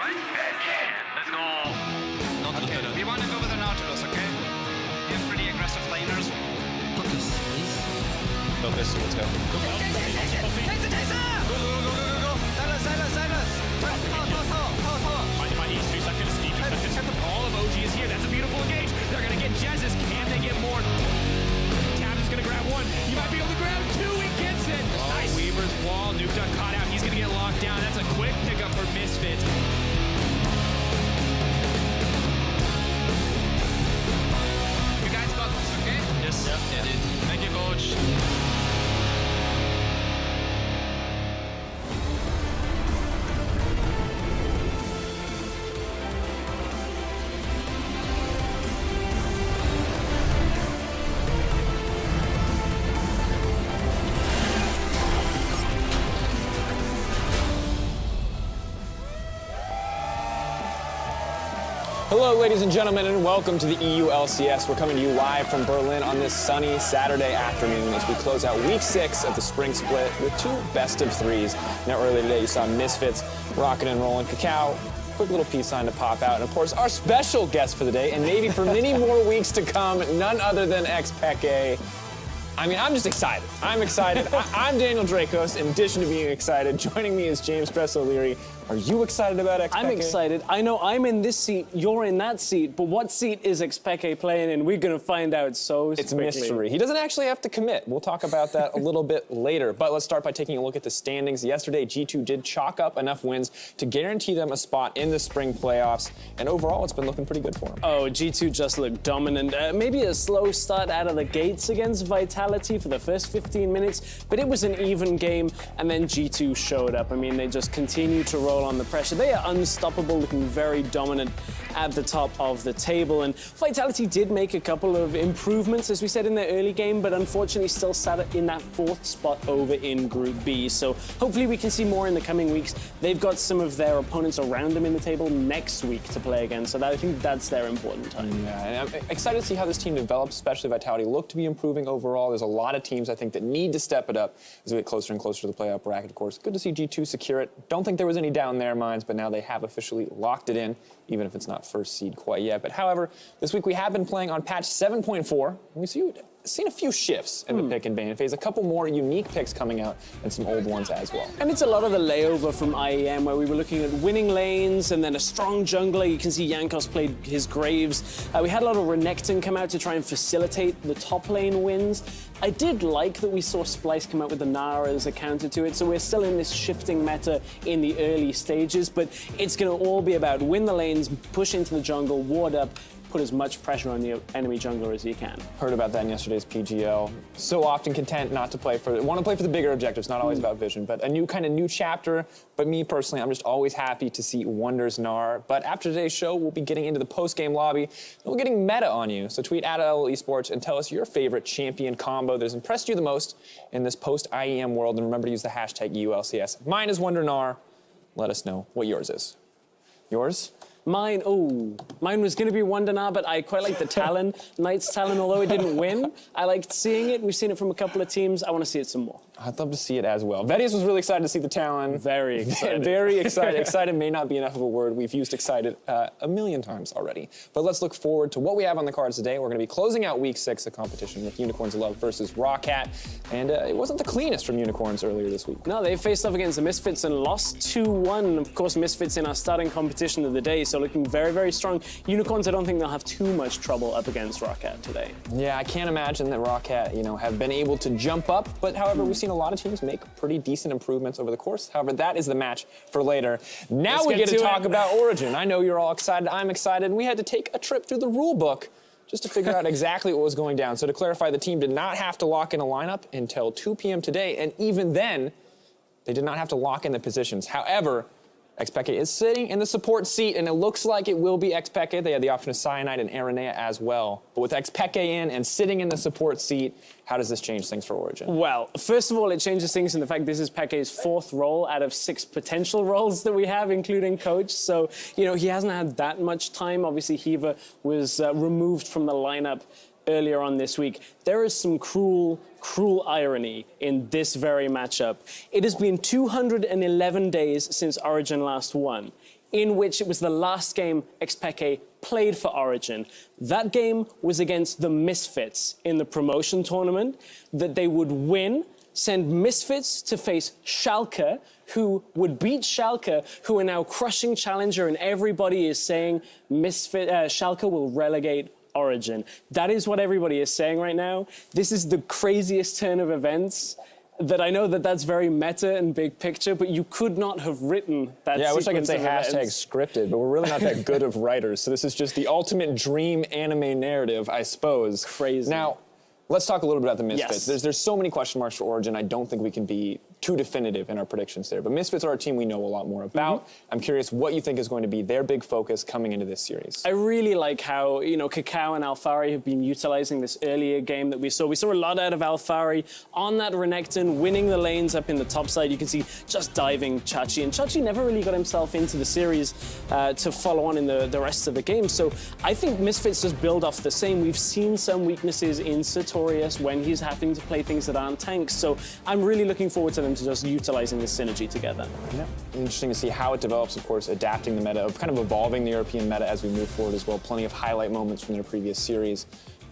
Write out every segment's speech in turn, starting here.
Let's go. Okay, we want to go with the Nautilus, okay? We have pretty aggressive laners. Focus, please. Focus, let's go. Take the Taser! Go. Silence. Might need 2 seconds. All of OG is here. That's a beautiful engage. They're going to get Jezus. Can they get more? Tab is going to grab 1. You might be able to grab 2. He gets it. Nice. Weaver's wall. Nuke Duck caught out. He's going to get locked down. That's a quick pickup for Misfits. You guys got this, okay? Yes. Yeah, dude. Thank you, coach. Hello, ladies and gentlemen, and welcome to the EU LCS. We're coming to you live from Berlin on this sunny Saturday afternoon as we close out week 6 of the spring split with 2 best-of-3s. Now, earlier today, you saw Misfits rocking and rolling. Cacao, quick little peace sign to pop out. And, of course, our special guest for the day, and maybe for many more weeks to come, none other than xPeke. I mean, I'm just excited. I'm excited. I'm Daniel Dracos. In addition to being excited, joining me is James Press-O'Leary. Are you excited about xPeke? I'm excited. I know I'm in this seat, you're in that seat, but what seat is xPeke playing in? We're going to find out so quickly. It's a mystery. He doesn't actually have to commit. We'll talk about that a little bit later. But let's start by taking a look at the standings. Yesterday, G2 did chalk up enough wins to guarantee them a spot in the spring playoffs. And overall, it's been looking pretty good for them. Oh, G2 just looked dominant. Maybe a slow start out of the gates against Vitality for the first 15 minutes, but it was an even game, and then G2 showed up. I mean, they just continue to roll on the pressure. They are unstoppable, looking very dominant at the top of the table. And Vitality did make a couple of improvements, as we said, in their early game, but unfortunately still sat in that 4th spot over in Group B. So hopefully we can see more in the coming weeks. They've got some of their opponents around them in the table next week to play against, so I think that's their important time. Yeah, and I'm excited to see how this team develops, especially Vitality look to be improving overall. There's a lot of teams, I think, that need to step it up as we get closer and closer to the playoff bracket, of course. Good to see G2 secure it. Don't think there was any doubt in their minds, but now they have officially locked it in, even if it's not first seed quite yet. But however, this week we have been playing on patch 7.4. We've seen a few shifts in the pick and ban phase, a couple more unique picks coming out, and some old ones as well. And it's a lot of the layover from IEM, where we were looking at winning lanes and then a strong jungler. You can see Jankos played his Graves. We had a lot of Renekton come out to try and facilitate the top lane wins. I did like that we saw Splice come out with the Nara as a counter to it, so we're still in this shifting meta in the early stages, but it's going to all be about win the lanes, push into the jungle, ward up, put as much pressure on the enemy jungler as you can. Heard about that in yesterday's PGL. So often content not to play want to play for the bigger objectives, not always about vision, but a new chapter. But me personally, I'm just always happy to see Wonders Gnar. But after today's show, we'll be getting into the post-game lobby, and we're getting meta on you. So tweet at LL Esports and tell us your favorite champion combo that has impressed you the most in this post-IEM world. And remember to use the hashtag EU LCS. Mine is Wonder Gnar. Let us know what yours is. Yours? Mine was going to be Wonder Gnar, but I quite like the Talon, Knight's Talon, although it didn't win. I liked seeing it. We've seen it from a couple of teams. I want to see it some more. I'd love to see it as well. Vedius was really excited to see the Talon. Very excited. Very excited. Excited may not be enough of a word. We've used excited a million times already. But let's look forward to what we have on the cards today. We're going to be closing out week 6 of competition with Unicorns Love versus Rawcat. And it wasn't the cleanest from Unicorns earlier this week. No, they faced off against the Misfits and lost 2-1. Of course, Misfits in our starting competition of the day, so looking very, very strong. Unicorns, I don't think they'll have too much trouble up against Rawcat today. Yeah, I can't imagine that Rawcat, have been able to jump up. But however, we've seen a lot of teams make pretty decent improvements over the course. However, that is the match for later. Now we get to talk about Origin. I know you're all excited. I'm excited. And we had to take a trip through the rule book just to figure out exactly what was going down. So to clarify, the team did not have to lock in a lineup until 2 p.m. today. And even then, they did not have to lock in the positions. However, xPeke is sitting in the support seat, and it looks like it will be xPeke. They had the option of Cyanide and Aranea as well. But with xPeke in and sitting in the support seat, how does this change things for Origin? Well, first of all, it changes things in the fact this is Peke's 4th role out of 6 potential roles that we have, including coach. So, he hasn't had that much time. Obviously, Hiva was removed from the lineup earlier on this week, there is some cruel irony in this very matchup. It has been 211 days since Origin last won, in which it was the last game xPeke played for Origin. That game was against the Misfits in the promotion tournament, that they would win, send Misfits to face Schalke, who would beat Schalke, who are now crushing Challenger, and everybody is saying Schalke will relegate Origin. That is what everybody is saying right now. This is the craziest turn of events that I know that that's very meta and big picture, but you could not have written that. Yeah, I wish I could say sequence of hashtag events. scripted, but we're really not that good of writers. So this is just the ultimate dream anime narrative, I suppose. Crazy. Now, let's talk a little bit about the Misfits. Yes. There's so many question marks for Origin. I don't think we can be too definitive in our predictions there. But Misfits are a team we know a lot more about. I'm curious what you think is going to be their big focus coming into this series. I really like how, Kakao and Alfari have been utilizing this earlier game that we saw. We saw a lot out of Alfari on that Renekton, winning the lanes up in the top side. You can see just diving Chachi. And Chachi never really got himself into the series to follow on in the rest of the game. So I think Misfits just build off the same. We've seen some weaknesses in Sartorius when he's having to play things that aren't tanks. So I'm really looking forward to them to just utilizing this synergy together. Yeah. Interesting to see how it develops, of course, adapting the meta, of kind of evolving the European meta as we move forward as well. Plenty of highlight moments from their previous series.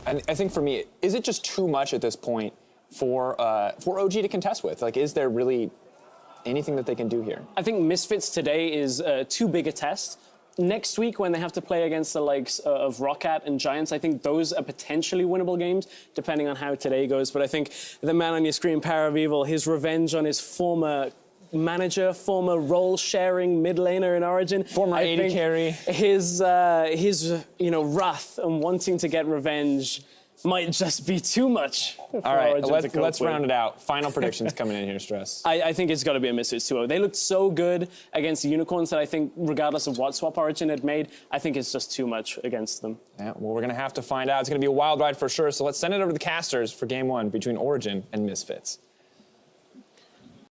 And I think for me, is it just too much at this point for OG to contest with? Like, is there really anything that they can do here? I think Misfits today is too big a test. Next week, when they have to play against the likes of Roccat and Giants, I think those are potentially winnable games, depending on how today goes. But I think the man on your screen, Power of Evil, his revenge on his former manager, former role-sharing mid laner in Origin. Former AD carry. His wrath and wanting to get revenge might just be too much. All right, let's round it out. Final predictions coming in here, Stress. I think it's got to be a Misfits 2-0. They looked so good against the Unicorns that I think, regardless of what swap Origin had made, I think it's just too much against them. Yeah, well, we're going to have to find out. It's going to be a wild ride for sure. So let's send it over to the casters for game one between Origin and Misfits.